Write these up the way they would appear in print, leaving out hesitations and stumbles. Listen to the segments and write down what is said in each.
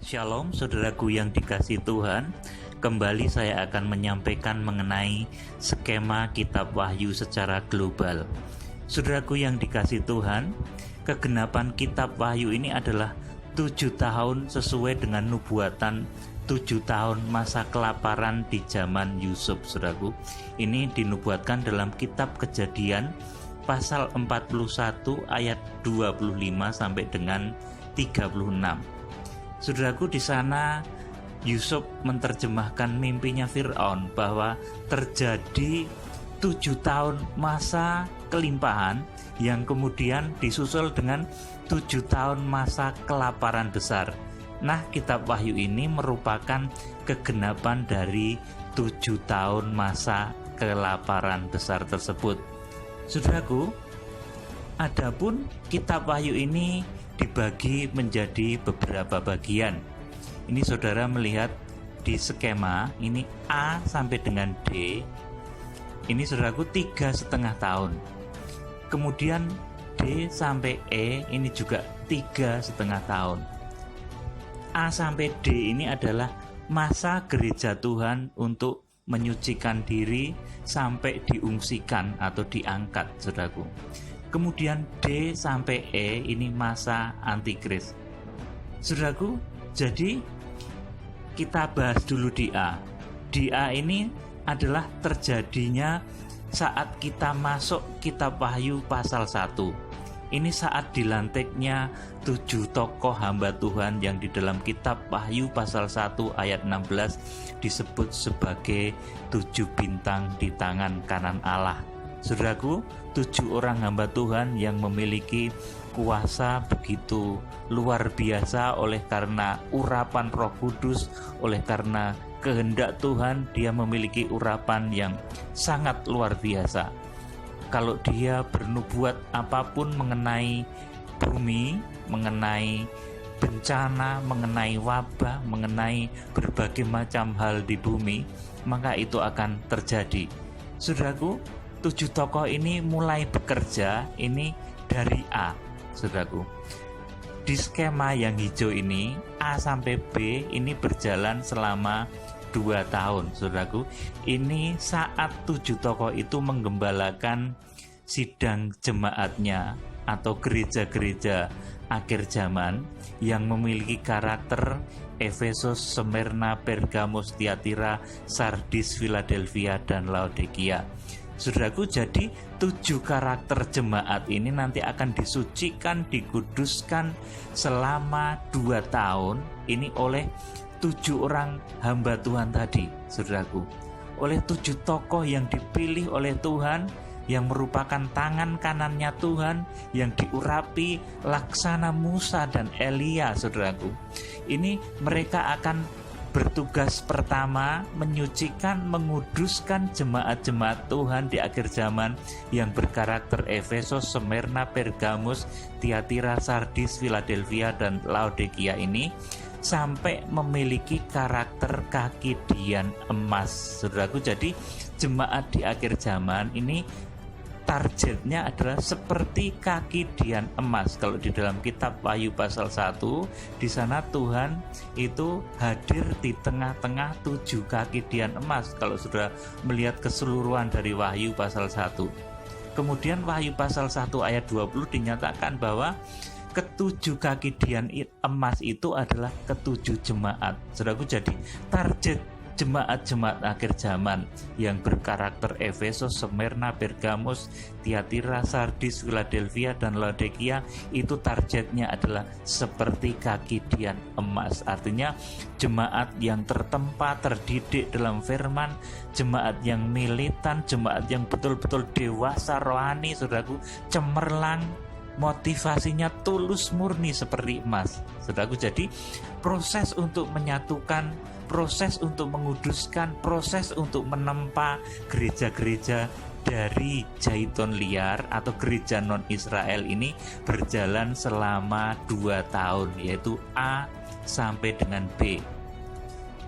Shalom saudaraku yang dikasihi Tuhan. Kembali saya akan menyampaikan mengenai skema kitab Wahyu secara global. Saudaraku yang dikasihi Tuhan, kegenapan kitab Wahyu ini adalah 7 tahun sesuai dengan nubuatan 7 tahun masa kelaparan di zaman Yusuf. Saudaraku, ini dinubuatkan dalam kitab Kejadian pasal 41 ayat 25 sampai dengan 36. Saudaraku, di sana Yusuf menerjemahkan mimpinya Fir'aun bahwa terjadi 7 tahun masa kelimpahan yang kemudian disusul dengan 7 tahun masa kelaparan besar. Nah, kitab Wahyu ini merupakan kegenapan dari 7 tahun masa kelaparan besar tersebut. Saudaraku, adapun kitab Wahyu ini dibagi menjadi beberapa bagian. Ini saudara melihat di skema, ini A sampai dengan D. Ini saudaraku 3,5 tahun. Kemudian D sampai E ini juga 3,5 tahun. A sampai D ini adalah masa gereja Tuhan untuk menyucikan diri sampai diungsikan atau diangkat, saudaraku. Kemudian D sampai E ini masa antikris. Saudaraku, jadi kita bahas dulu di A. Di A ini adalah terjadinya saat kita masuk kitab Wahyu pasal 1. Ini saat dilantiknya 7 tokoh hamba Tuhan yang di dalam kitab Wahyu pasal 1 ayat 16 disebut sebagai 7 bintang di tangan kanan Allah. Saudaraku, 7 orang hamba Tuhan yang memiliki kuasa begitu luar biasa oleh karena urapan Roh Kudus, oleh karena kehendak Tuhan, dia memiliki urapan yang sangat luar biasa. Kalau dia bernubuat apapun mengenai bumi, mengenai bencana, mengenai wabah, mengenai berbagai macam hal di bumi, maka itu akan terjadi. Saudaraku, 7 tokoh ini mulai bekerja ini dari A, saudaraku. Di skema yang hijau ini, A sampai B ini berjalan selama 2 tahun, saudaraku. Ini saat 7 tokoh itu menggembalakan sidang jemaatnya atau gereja-gereja akhir zaman yang memiliki karakter Efesus, Smyrna, Pergamos, Tiatira, Sardis, Philadelphia, dan Laodikia. Saudaraku, jadi 7 karakter jemaat ini nanti akan disucikan, dikuduskan selama 2 tahun ini oleh 7 orang hamba Tuhan tadi, saudaraku. Oleh 7 tokoh yang dipilih oleh Tuhan, yang merupakan tangan kanannya Tuhan, yang diurapi laksana Musa dan Elia, saudaraku. Ini mereka akan bertugas pertama menyucikan, menguduskan jemaat-jemaat Tuhan di akhir zaman yang berkarakter Efesus, Smyrna, Pergamos, Tiatira, Sardis, Philadelphia, dan Laodikia ini sampai memiliki karakter kaki dian emas, saudaraku. Jadi jemaat di akhir zaman ini targetnya adalah seperti kaki dian emas. Kalau di dalam kitab Wahyu pasal 1, di sana Tuhan itu hadir di tengah-tengah 7 kaki dian emas. Kalau sudah melihat keseluruhan dari Wahyu pasal 1. Kemudian Wahyu pasal 1 ayat 20 dinyatakan bahwa ke-7 kaki dian emas itu adalah ke-7 jemaat. Saudaraku, jadi target jemaat-jemaat akhir zaman yang berkarakter Efesus, Smyrna, Pergamos, Tiatira, Sardis, Philadelphia, dan Laodikia itu targetnya adalah seperti kaki dian emas. Artinya jemaat yang tertempa, terdidik dalam firman, jemaat yang militan, jemaat yang betul-betul dewasa rohani, saudaraku, cemerlang, motivasinya tulus murni seperti emas, saudaraku. Jadi proses untuk menyatukan, proses untuk menguduskan, proses untuk menempa gereja-gereja dari Jaiton liar atau gereja non-Israel ini berjalan selama 2 tahun, yaitu A sampai dengan B.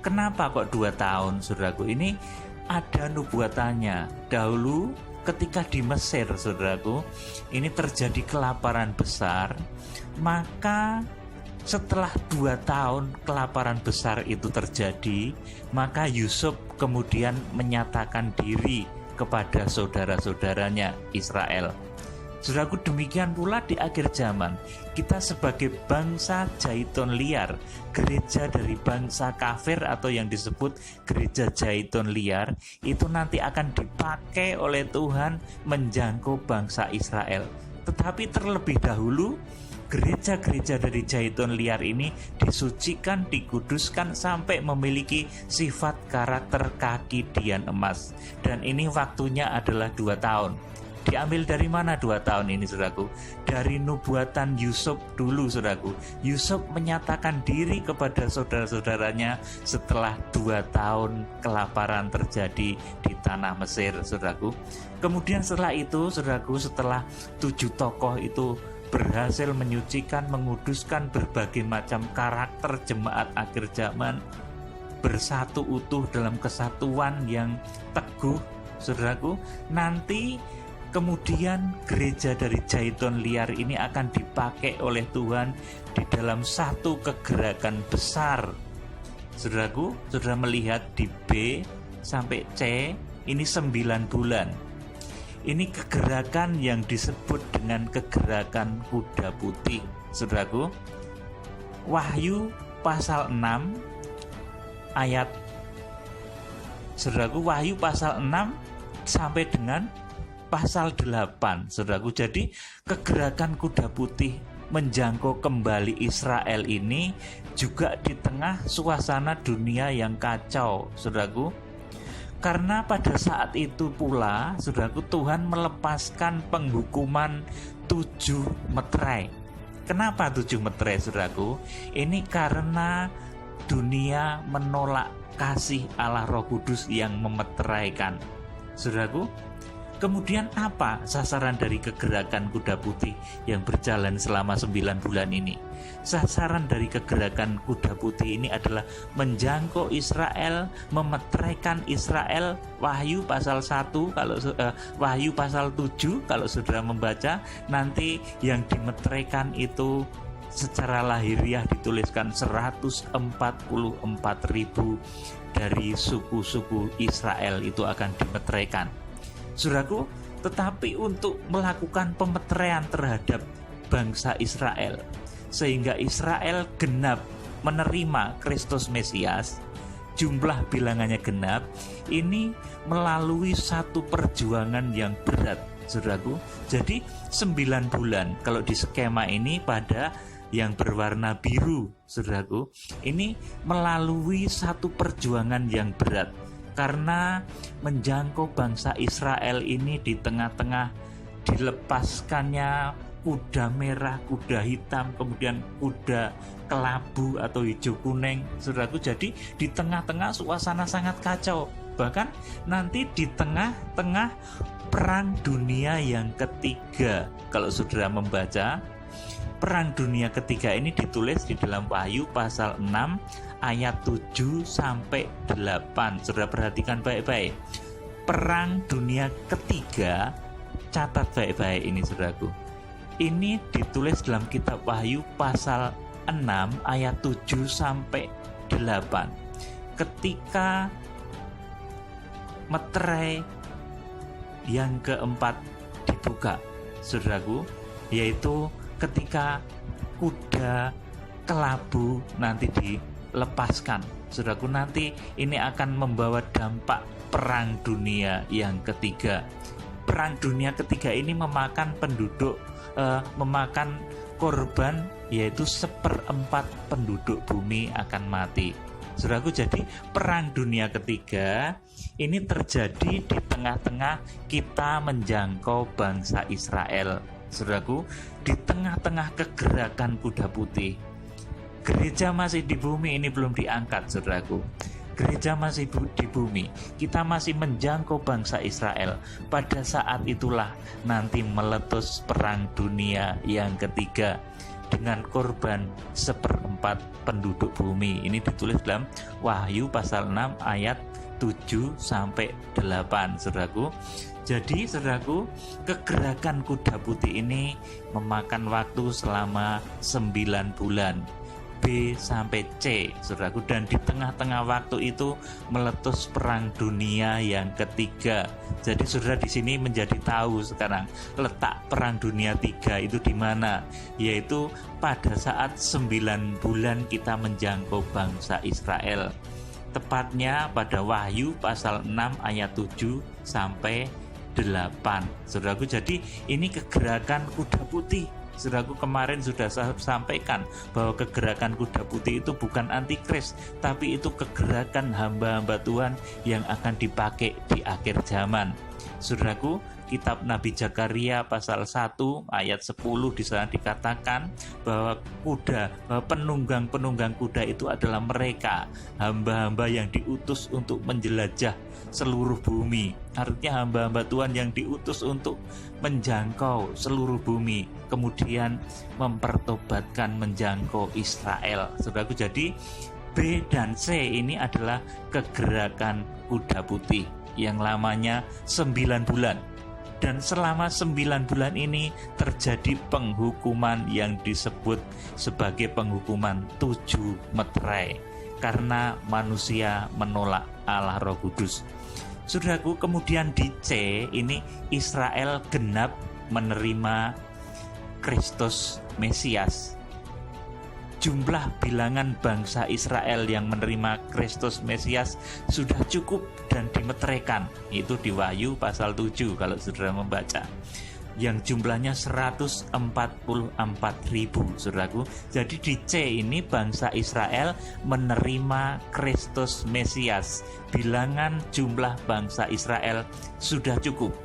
Kenapa kok 2 tahun, saudaraku? Ini ada nubuatannya. Dahulu ketika di Mesir, saudaraku, ini terjadi kelaparan besar, maka Setelah 2 tahun kelaparan besar itu terjadi, maka Yusuf kemudian menyatakan diri kepada saudara-saudaranya Israel. Saudaraku, demikian pula di akhir zaman, kita sebagai bangsa Zaitun liar, gereja dari bangsa kafir atau yang disebut gereja Zaitun liar, itu nanti akan dipakai oleh Tuhan menjangkau bangsa Israel. Tetapi terlebih dahulu, gereja-gereja dari Zaitun liar ini disucikan, dikuduskan sampai memiliki sifat karakter kaki dian emas. Dan ini waktunya adalah 2 tahun. Diambil dari mana 2 tahun ini, saudaraku? Dari nubuatan Yusuf dulu, saudaraku. Yusuf menyatakan diri kepada saudara-saudaranya setelah 2 tahun kelaparan terjadi di tanah Mesir, saudaraku. Kemudian setelah itu, saudaraku, setelah 7 tokoh itu berhasil menyucikan, menguduskan berbagai macam karakter jemaat akhir zaman, bersatu utuh dalam kesatuan yang teguh, saudaraku, nanti kemudian gereja dari Zaitun liar ini akan dipakai oleh Tuhan di dalam satu kegerakan besar. Saudaraku, saudara melihat di B sampai C, ini 9 bulan. Ini kegerakan yang disebut dengan kegerakan kuda putih. Saudaraku, Wahyu pasal 6 ayat, saudaraku, Wahyu pasal 6 sampai dengan pasal 8, saudaraku. Jadi kegerakan kuda putih menjangkau kembali Israel ini juga di tengah suasana dunia yang kacau, saudaraku. Karena pada saat itu pula, saudaraku, Tuhan melepaskan penghukuman 7 meterai. Kenapa 7 meterai, saudaraku? Ini karena dunia menolak kasih Allah Roh Kudus yang memeteraikan, saudaraku. Kemudian apa sasaran dari kegerakan kuda putih yang berjalan selama 9 bulan ini? Sasaran dari kegerakan kuda putih ini adalah menjangkau Israel, memeteraikan Israel. Wahyu pasal 1, kalau Wahyu pasal 7 kalau saudara membaca, nanti yang dimeteraikan itu secara lahiriah dituliskan 144.000 dari suku-suku Israel itu akan dimeteraikan. Saudaraku, tetapi untuk melakukan pemeteraian terhadap bangsa Israel, sehingga Israel genap menerima Kristus Mesias, jumlah bilangannya genap, ini melalui satu perjuangan yang berat, saudaraku. Jadi 9 bulan, kalau di skema ini pada yang berwarna biru, saudaraku, ini melalui satu perjuangan yang berat. Karena menjangkau bangsa Israel ini di tengah-tengah dilepaskannya kuda merah, kuda hitam, kemudian kuda kelabu atau hijau kuning, saudaraku. Jadi di tengah-tengah suasana sangat kacau. Bahkan nanti di tengah-tengah perang dunia yang ketiga, kalau saudara membaca, perang dunia ketiga ini ditulis di dalam Wahyu pasal 6 ayat 7 sampai 8. Saudara perhatikan baik-baik. Perang dunia ketiga, catat baik-baik ini, saudaraku. Ini ditulis dalam kitab Wahyu pasal 6 ayat 7 sampai 8. Ketika meterai yang keempat dibuka, saudaraku, yaitu ketika kuda kelabu nanti dilepaskan, saudaraku. Nanti ini akan membawa dampak perang dunia yang ketiga. Perang dunia ketiga ini memakan penduduk, memakan korban, yaitu 1/4 penduduk bumi akan mati, saudaraku. Jadi perang dunia ketiga ini terjadi di tengah-tengah kita menjangkau bangsa Israel, saudaraku, di tengah-tengah kegerakan kuda putih. Gereja masih di bumi, ini belum diangkat, saudaraku. Gereja masih di bumi, kita masih menjangkau bangsa Israel. Pada saat itulah nanti meletus perang dunia yang ketiga dengan korban 1/4 penduduk bumi. Ini ditulis dalam Wahyu pasal 6 ayat 7 sampai 8, saudaraku. Jadi, saudaraku, kegerakan kuda putih ini memakan waktu selama 9 bulan. B sampai C, saudaraku. Dan di tengah-tengah waktu itu meletus perang dunia yang ketiga. Jadi saudara di sini menjadi tahu sekarang letak perang dunia 3 itu di mana, yaitu pada saat 9 bulan kita menjangkau bangsa Israel. Tepatnya pada Wahyu pasal 6 ayat 7 sampai 8, saudaraku. Jadi ini kegerakan kuda putih. Saudaraku, kemarin sudah saya sampaikan bahwa kegerakan kuda putih itu bukan antikris, tapi itu kegerakan hamba-hamba Tuhan yang akan dipakai di akhir zaman. Saudaraku, kitab Nabi Zakaria pasal 1 ayat 10 di sana dikatakan bahwa penunggang-penunggang kuda itu adalah mereka, hamba-hamba yang diutus untuk menjelajah seluruh bumi. Artinya hamba-hamba Tuhan yang diutus untuk menjangkau seluruh bumi, kemudian mempertobatkan menjangkau Israel. Saudaraku, jadi B dan C ini adalah kegerakan kuda putih yang lamanya 9 bulan. Dan selama 9 bulan ini terjadi penghukuman yang disebut sebagai penghukuman 7 meterai karena manusia menolak Allah Roh Kudus. Saudaraku, kemudian di C ini Israel genap menerima Kristus Mesias. Jumlah bilangan bangsa Israel yang menerima Kristus Mesias sudah cukup dan dimeteraikan. Itu di Wahyu pasal 7 kalau saudara membaca. Yang jumlahnya 144.000, saudaraku. Jadi di C ini bangsa Israel menerima Kristus Mesias. Bilangan jumlah bangsa Israel sudah cukup,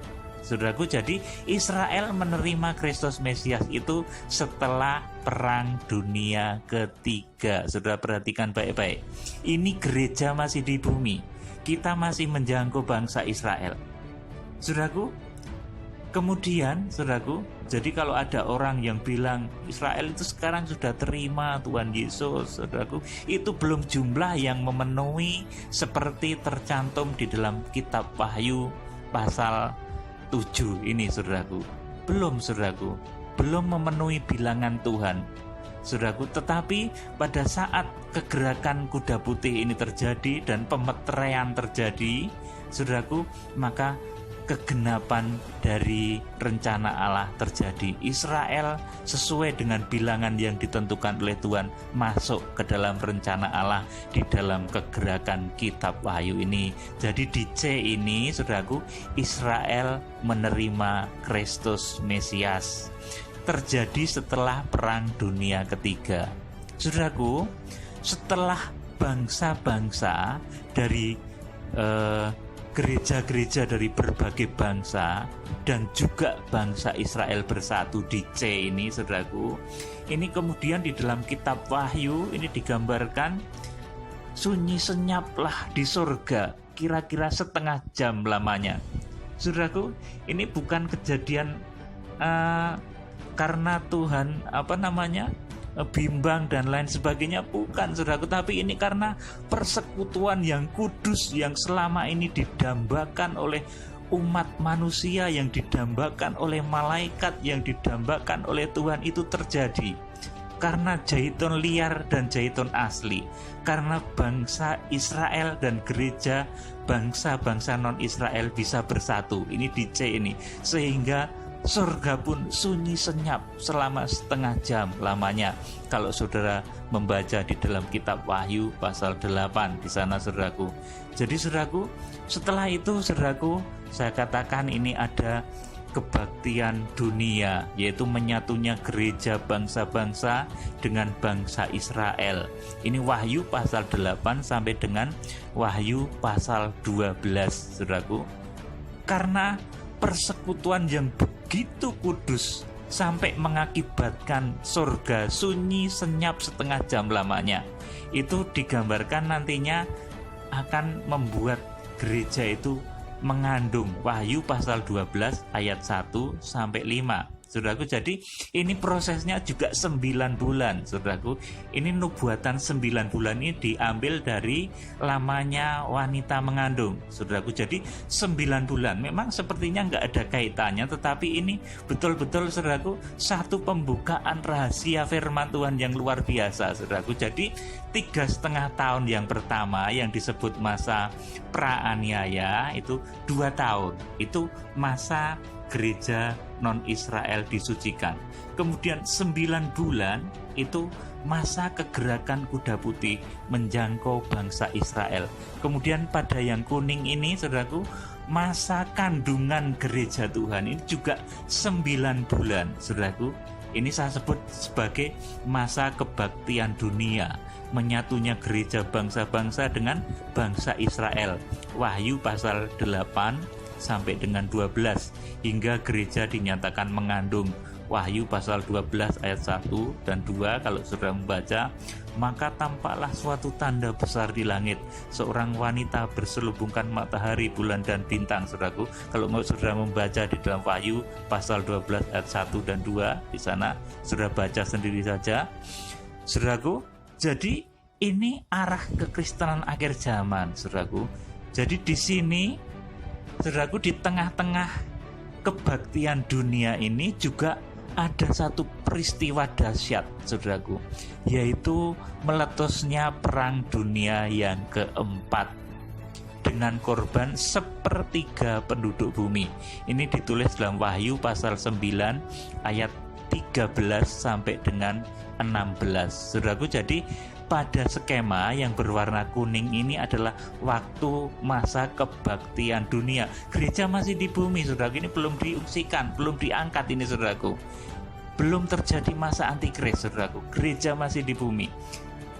saudaraku. Jadi Israel menerima Kristus Mesias itu setelah perang dunia ketiga. Saudara perhatikan baik-baik. Ini gereja masih di bumi. Kita masih menjangkau bangsa Israel, saudaraku. Kemudian, saudaraku, jadi kalau ada orang yang bilang Israel itu sekarang sudah terima Tuhan Yesus, saudaraku, itu belum jumlah yang memenuhi seperti tercantum di dalam kitab Wahyu pasal 7 ini, saudaraku. Belum, saudaraku, belum memenuhi bilangan Tuhan, saudaraku. Tetapi pada saat kegerakan kuda putih ini terjadi dan pemeteraian terjadi, saudaraku, maka kegenapan dari rencana Allah terjadi. Israel sesuai dengan bilangan yang ditentukan oleh Tuhan masuk ke dalam rencana Allah di dalam kegerakan kitab Wahyu ini. Jadi di C ini, saudaraku, Israel menerima Kristus Mesias. Terjadi setelah perang dunia ketiga. Saudaraku, setelah bangsa-bangsa dari gereja-gereja dari berbagai bangsa dan juga bangsa Israel bersatu di C ini, saudaraku, ini kemudian di dalam kitab Wahyu ini digambarkan sunyi senyaplah di surga kira-kira setengah jam lamanya. Saudaraku, ini bukan kejadian karena Tuhan bimbang dan lain sebagainya, bukan, saudaraku, tapi ini karena persekutuan yang kudus yang selama ini didambakan oleh umat manusia, yang didambakan oleh malaikat, yang didambakan oleh Tuhan itu terjadi karena zaitun liar dan zaitun asli, karena bangsa Israel dan gereja bangsa-bangsa non-Israel bisa bersatu. Ini di C ini, sehingga surga pun sunyi senyap selama setengah jam lamanya. Kalau saudara membaca di dalam kitab Wahyu pasal 8 di sana, saudaraku. Jadi, saudaraku, setelah itu, saudaraku, saya katakan ini ada kebaktian dunia, yaitu menyatunya gereja bangsa-bangsa dengan bangsa Israel. Ini Wahyu pasal 8 sampai dengan Wahyu pasal 12, saudaraku. Karena persekutuan yang begitu kudus sampai mengakibatkan surga sunyi senyap setengah jam lamanya, itu digambarkan nantinya akan membuat gereja itu mengandung. Wahyu pasal 12 ayat 1 sampai 5. Saudaraku, jadi ini prosesnya juga 9 bulan, saudaraku. Ini nubuatan 9 bulan ini diambil dari lamanya wanita mengandung, saudaraku. Jadi 9 bulan, memang sepertinya nggak ada kaitannya, tetapi ini betul-betul, saudaraku, satu pembukaan rahasia firman Tuhan yang luar biasa, saudaraku. Jadi 3,5 tahun yang pertama yang disebut masa praaniaya itu 2 tahun, itu masa gereja non-Israel disucikan. Kemudian 9 bulan itu masa kegerakan kuda putih menjangkau bangsa Israel. Kemudian pada yang kuning ini, saudaraku, masa kandungan gereja Tuhan ini juga 9 bulan, saudaraku. Ini saya sebut sebagai masa kebaktian dunia, menyatunya gereja bangsa-bangsa dengan bangsa Israel. Wahyu pasal 8 sampai dengan 12, hingga gereja dinyatakan mengandung. Wahyu pasal 12 ayat 1 dan 2, kalau saudara membaca, maka tampaklah suatu tanda besar di langit, seorang wanita berselubungkan matahari, bulan dan bintang. Saudaraku, kalau mau saudara membaca di dalam Wahyu pasal 12 ayat 1 dan 2, di sana saudara baca sendiri saja. Saudaraku, jadi ini arah kekristenan akhir zaman, saudaraku. Jadi di sini, saudaraku, di tengah-tengah kebaktian dunia ini juga ada satu peristiwa dahsyat, saudaraku, yaitu meletusnya perang dunia yang keempat dengan korban 1/3 penduduk bumi. Ini ditulis dalam Wahyu pasal 9 ayat 13 sampai dengan 16. Saudaraku, jadi pada skema yang berwarna kuning ini adalah waktu masa kebaktian dunia. Gereja masih di bumi, saudaraku, ini belum diungsikan, belum diangkat ini, saudaraku. Belum terjadi masa antikris, saudaraku. Gereja masih di bumi.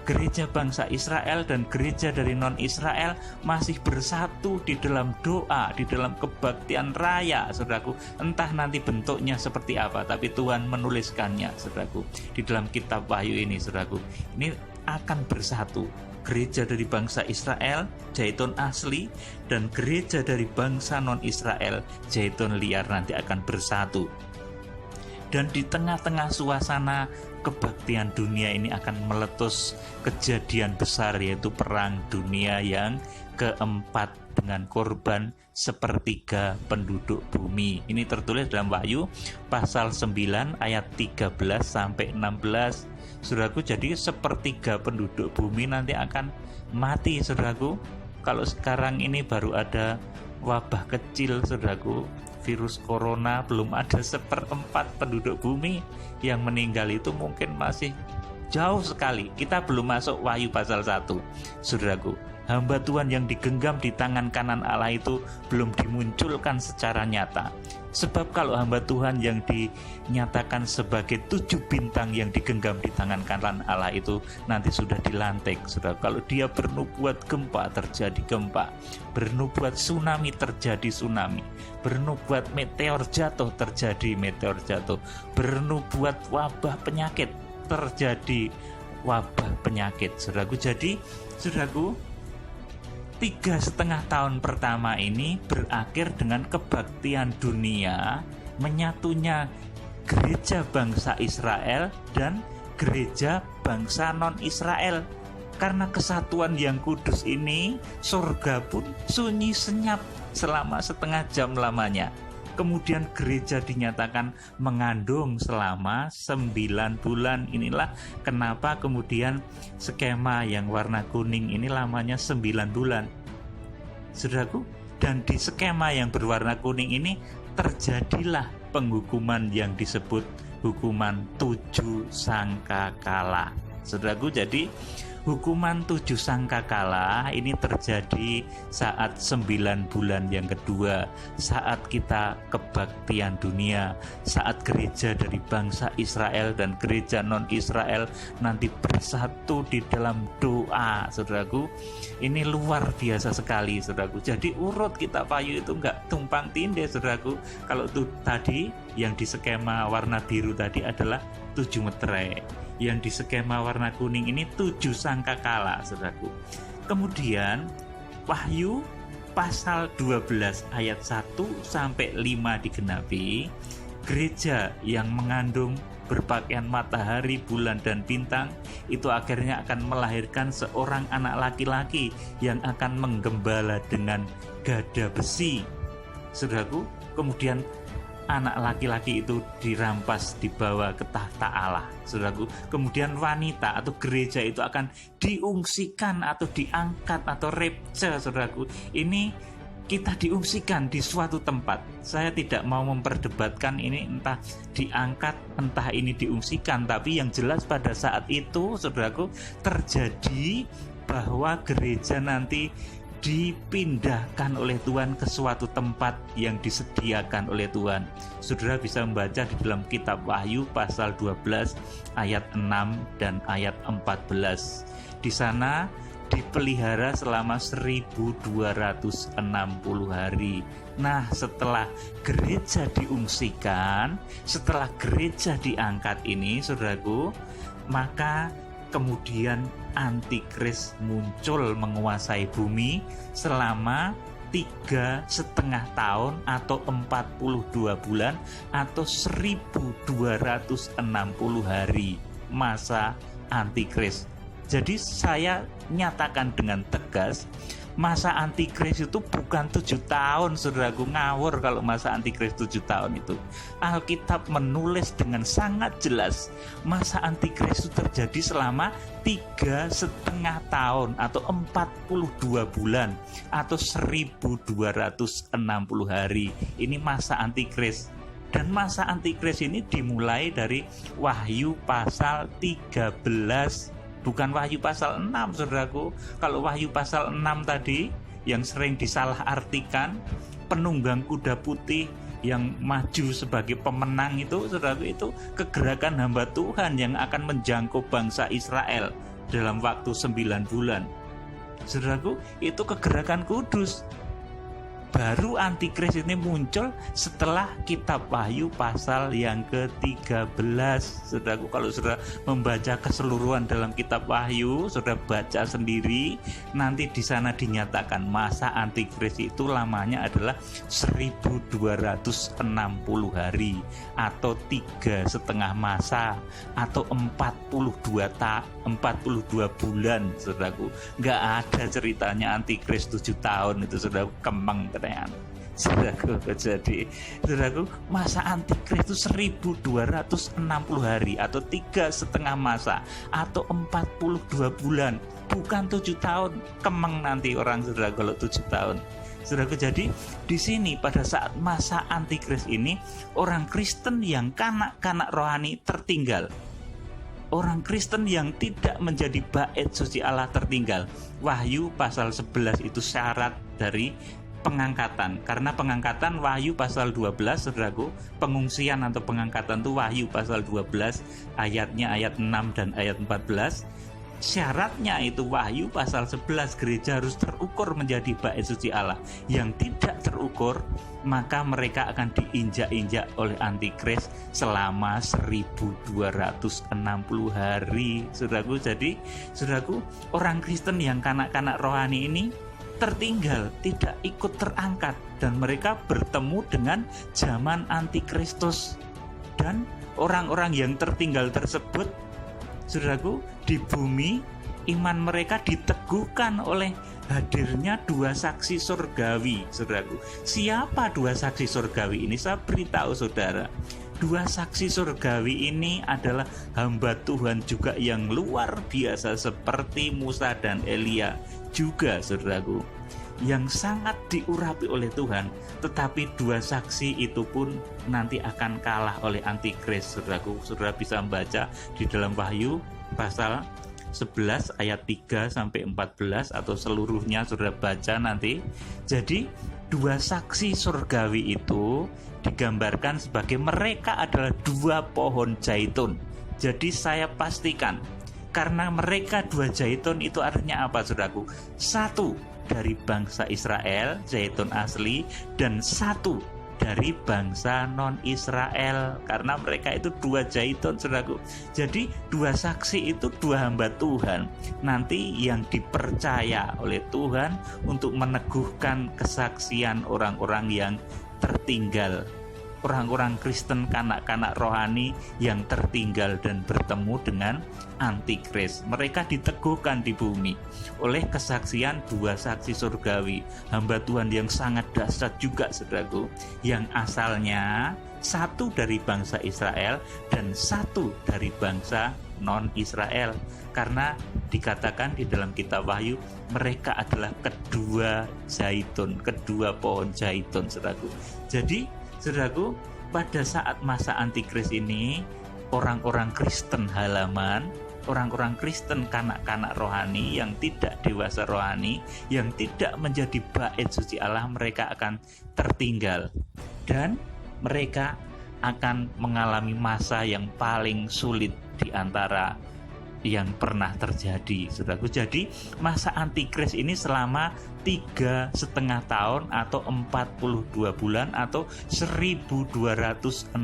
Gereja bangsa Israel dan gereja dari non-Israel masih bersatu di dalam doa, di dalam kebaktian raya, saudaraku. Entah nanti bentuknya seperti apa, tapi Tuhan menuliskannya, saudaraku, di dalam kitab Wahyu ini, saudaraku. Ini akan bersatu. Gereja dari bangsa Israel, Zaitun asli, dan gereja dari bangsa non-Israel, Zaitun liar, nanti akan bersatu. Dan di tengah-tengah suasana kebaktian dunia ini akan meletus kejadian besar, yaitu perang dunia yang keempat dengan korban 1/3 penduduk bumi. Ini tertulis dalam Wahyu pasal 9 ayat 13 sampai 16. Saudaraku, jadi 1/3 penduduk bumi nanti akan mati, saudaraku. Kalau sekarang ini baru ada wabah kecil, saudaraku, virus corona, belum ada 1/4 penduduk bumi yang meninggal. Itu mungkin masih jauh sekali. Kita belum masuk Wahyu pasal 1, saudaraku. Hamba Tuhan yang digenggam di tangan kanan Allah itu belum dimunculkan secara nyata. Sebab kalau hamba Tuhan yang dinyatakan sebagai 7 bintang yang digenggam di tangan kanan Allah itu nanti sudah dilantik, saudara. Kalau dia bernubuat gempa, terjadi gempa. Bernubuat tsunami, terjadi tsunami. Bernubuat meteor jatuh, terjadi meteor jatuh. Bernubuat wabah penyakit, terjadi wabah penyakit, saudaraku. Jadi, saudaraku, 3,5 tahun pertama ini berakhir dengan kebaktian dunia, menyatunya gereja bangsa Israel dan gereja bangsa non-Israel. Karena kesatuan yang kudus ini, surga pun sunyi senyap selama setengah jam lamanya. Kemudian gereja dinyatakan mengandung selama 9 bulan. Inilah kenapa kemudian skema yang warna kuning ini lamanya 9 bulan, saudaraku. Dan di skema yang berwarna kuning ini terjadilah penghukuman yang disebut hukuman 7 sangkakala, saudaraku. Jadi hukuman 7 sangkakala ini terjadi saat 9 bulan yang kedua, saat kita kebaktian dunia, saat gereja dari bangsa Israel dan gereja non-Israel nanti bersatu di dalam doa, saudaraku. Ini luar biasa sekali, saudaraku. Jadi urut kitab Wahyu itu enggak tumpang tindih, saudaraku. Kalau itu tadi yang di skema warna biru tadi adalah 7 meterai, yang di skema warna kuning ini 7 sangkakala, saudaraku. Kemudian Wahyu pasal 12 ayat 1 sampai 5 digenapi. gereja yang mengandung berpakaian matahari, bulan, dan bintang itu akhirnya akan melahirkan seorang anak laki-laki yang akan menggembala dengan gada besi. Saudaraku, kemudian anak laki-laki itu dirampas, dibawa ke tahta Allah. Saudaraku, kemudian wanita atau gereja itu akan diungsikan atau diangkat atau rapture. Saudaraku, ini kita diungsikan di suatu tempat. Saya tidak mau memperdebatkan ini entah diangkat, entah ini diungsikan, tapi yang jelas pada saat itu, saudaraku, terjadi bahwa gereja nanti dipindahkan oleh Tuhan ke suatu tempat yang disediakan oleh Tuhan. Saudara bisa membaca di dalam kitab Wahyu pasal 12 ayat 6 dan ayat 14. Di sana dipelihara selama 1260 hari. Nah, setelah gereja diungsikan, setelah gereja diangkat ini, saudaraku, maka kemudian antikris muncul menguasai bumi selama 3,5 tahun atau 42 bulan atau 1260 hari masa antikris. Jadi saya nyatakan dengan tegas, masa antikris itu bukan 7 tahun, saudaraku, ngawur kalau masa antikris 7 tahun itu. Alkitab menulis dengan sangat jelas, masa antikris itu terjadi selama 3,5 tahun atau 42 bulan atau 1260 hari. Ini masa antikris. Dan masa antikris ini dimulai dari Wahyu pasal 13, bukan Wahyu pasal 6, saudaraku. Kalau Wahyu pasal 6 tadi yang sering disalahartikan, penunggang kuda putih yang maju sebagai pemenang itu, saudaraku, itu kegerakan hamba Tuhan yang akan menjangkau bangsa Israel dalam waktu 9 bulan. Saudaraku, itu kegerakan kudus. Baru antikris ini muncul setelah kitab Wahyu pasal yang ke-13. Saudaraku, kalau saudara membaca keseluruhan dalam kitab Wahyu, saudara baca sendiri, nanti di sana dinyatakan masa antikris itu lamanya adalah 1260 hari atau 3,5 masa atau 42 bulan, saudaraku. Nggak ada ceritanya antikris 7 tahun itu, saudaraku, kemeng ketean. Saudaraku, jadi saudaraku, masa antikris itu 1260 hari atau 3,5 masa atau 42 bulan, bukan 7 tahun. Kemeng nanti orang, saudara, kalau 7 tahun. Saudaraku, jadi di sini pada saat masa antikris ini, orang Kristen yang kanak-kanak rohani tertinggal. Orang Kristen yang tidak menjadi bait suci Allah tertinggal. Wahyu pasal 11 itu syarat dari pengangkatan. Karena pengangkatan Wahyu pasal 12, saudaraku, pengungsian atau pengangkatan itu Wahyu pasal 12 ayatnya ayat 6 dan ayat 14. Syaratnya itu Wahyu pasal 11, gereja harus terukur menjadi bait suci Allah. Yang tidak terukur, maka mereka akan diinjak-injak oleh antikris selama 1260 hari. Saudaraku, jadi saudaraku, orang Kristen yang kanak-kanak rohani ini tertinggal, tidak ikut terangkat, dan mereka bertemu dengan zaman antikristus. Dan orang-orang yang tertinggal tersebut, saudaraku, di bumi iman mereka diteguhkan oleh hadirnya 2 saksi surgawi. Saudaraku, siapa 2 saksi surgawi ini? Saya beritahu saudara, 2 saksi surgawi ini adalah hamba Tuhan juga yang luar biasa seperti Musa dan Elia juga, saudaraku, yang sangat diurapi oleh Tuhan. Tetapi 2 saksi itu pun nanti akan kalah oleh antikris, saudaraku. Saudara bisa membaca di dalam Wahyu pasal 11 ayat 3 sampai 14 atau seluruhnya saudara baca nanti. Jadi 2 saksi surgawi itu digambarkan sebagai mereka adalah 2 pohon zaitun. Jadi saya pastikan, karena mereka 2 zaitun itu artinya apa, saudaraku? 1 dari bangsa Israel, zaitun asli, dan 1 dari bangsa non-Israel, karena mereka itu 2 zaitun, saudaraku. Jadi 2 saksi itu 2 hamba Tuhan nanti yang dipercaya oleh Tuhan untuk meneguhkan kesaksian orang-orang yang tertinggal, orang-orang Kristen, kanak-kanak rohani yang tertinggal dan bertemu dengan antikris. Mereka diteguhkan di bumi oleh kesaksian dua saksi surgawi, hamba Tuhan yang sangat dahsyat juga, saudaraku, yang asalnya satu dari bangsa Israel dan satu dari bangsa non-Israel, karena dikatakan di dalam kitab Wahyu mereka adalah kedua pohon zaitun, saudaraku. Jadi, saudaraku, pada saat masa antikris ini, orang-orang Kristen halaman, orang-orang Kristen kanak-kanak rohani yang tidak dewasa rohani, yang tidak menjadi bait suci Allah, mereka akan tertinggal dan mereka akan mengalami masa yang paling sulit di antara yang pernah terjadi, saudaraku. Jadi masa antikris ini selama 3,5 tahun atau 42 bulan atau 1260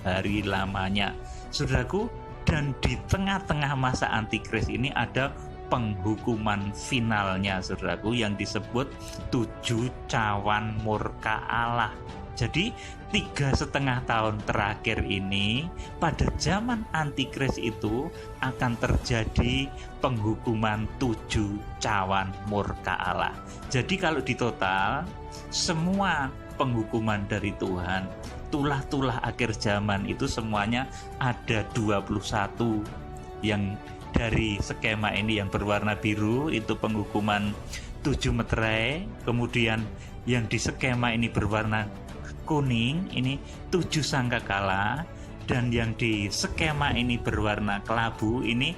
hari lamanya, saudaraku. Dan di tengah-tengah masa antikris ini ada penghukuman finalnya, saudaraku, yang disebut 7 cawan murka Allah. Jadi 3,5 tahun terakhir ini, pada zaman antikris itu akan terjadi penghukuman 7 cawan murka Allah. Jadi kalau ditotal semua penghukuman dari Tuhan, tulah-tulah akhir zaman itu semuanya ada 21. Yang dari skema ini yang berwarna biru itu penghukuman 7 meterai, kemudian yang di skema ini berwarna kuning ini 7 sangkakala, dan yang di skema ini berwarna kelabu ini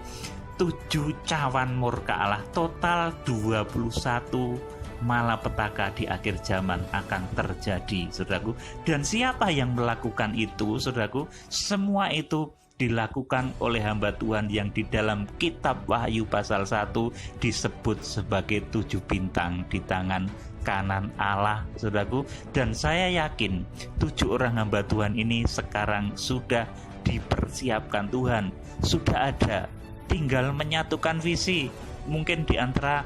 7 cawan murka Allah. Total 21 malapetaka di akhir zaman akan terjadi, saudaraku. Dan siapa yang melakukan itu, saudaraku? Semua itu dilakukan oleh hamba Tuhan yang di dalam kitab Wahyu pasal 1 disebut sebagai 7 bintang di tangan kanan Allah, saudaraku. Dan saya yakin 7 orang hamba Tuhan ini sekarang sudah dipersiapkan Tuhan, sudah ada, tinggal menyatukan visi. Mungkin di antara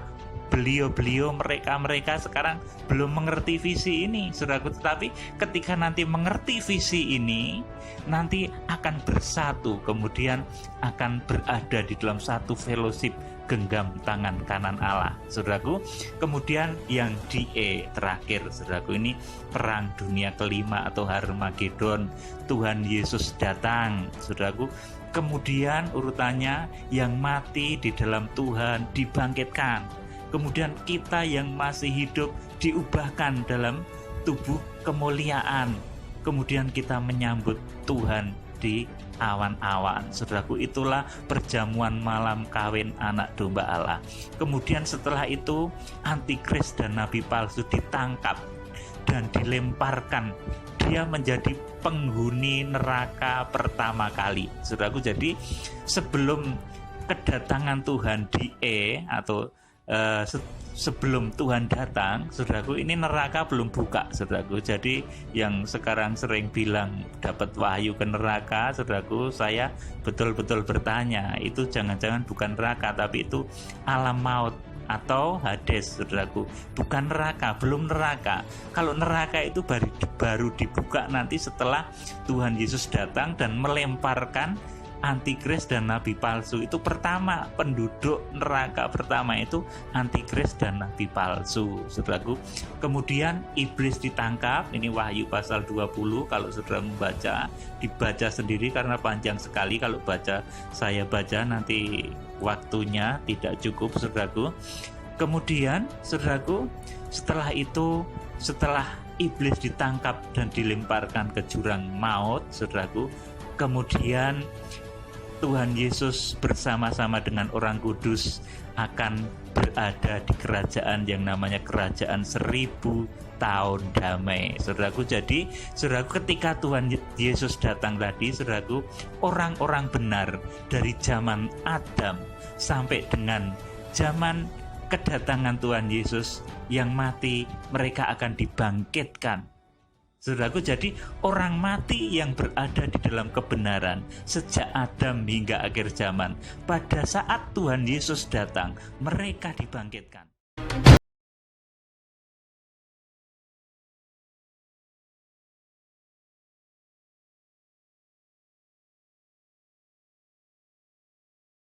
beliau-beliau, mereka sekarang belum mengerti visi ini, saudaraku, tetapi ketika nanti mengerti visi ini, nanti akan bersatu, kemudian akan berada di dalam satu fellowship genggam tangan kanan Allah, saudaraku. Kemudian yang di terakhir, saudaraku, ini perang dunia kelima atau Harmagedon. Tuhan Yesus datang, saudaraku. Kemudian urutannya, yang mati di dalam Tuhan dibangkitkan. Kemudian kita yang masih hidup diubahkan dalam tubuh kemuliaan. Kemudian kita menyambut Tuhan di awan-awan, saudaraku. Itulah perjamuan malam kawin anak domba Allah. Kemudian setelah itu antikris dan nabi palsu ditangkap dan dilemparkan. Dia menjadi penghuni neraka pertama kali, saudaraku. Jadi sebelum kedatangan Tuhan di atau sebelum Tuhan datang, saudaraku, ini neraka belum buka, saudaraku. Jadi yang sekarang sering bilang dapat wahyu ke neraka, saudaraku, saya betul-betul bertanya, itu jangan-jangan bukan neraka, tapi itu alam maut atau Hades, saudaraku. Bukan neraka, belum neraka. Kalau neraka itu baru dibuka nanti setelah Tuhan Yesus datang dan melemparkan antikris dan nabi palsu. Itu pertama, penduduk neraka pertama itu antikris dan nabi palsu, saudaraku. Kemudian iblis ditangkap. Ini Wahyu pasal 20. Kalau saudara membaca, dibaca sendiri karena panjang sekali. Kalau saya baca nanti waktunya tidak cukup, saudaraku. Kemudian, saudaraku, setelah itu, setelah iblis ditangkap dan dilemparkan ke jurang maut, saudaraku, kemudian Tuhan Yesus bersama-sama dengan orang kudus akan berada di kerajaan yang namanya kerajaan 1000 tahun damai, saudaraku. Jadi, saudaraku, ketika Tuhan Yesus datang tadi, saudaraku, orang-orang benar dari zaman Adam sampai dengan zaman kedatangan Tuhan Yesus yang mati, mereka akan dibangkitkan, saudaraku. Jadi orang mati yang berada di dalam kebenaran sejak Adam hingga akhir zaman, pada saat Tuhan Yesus datang, mereka dibangkitkan.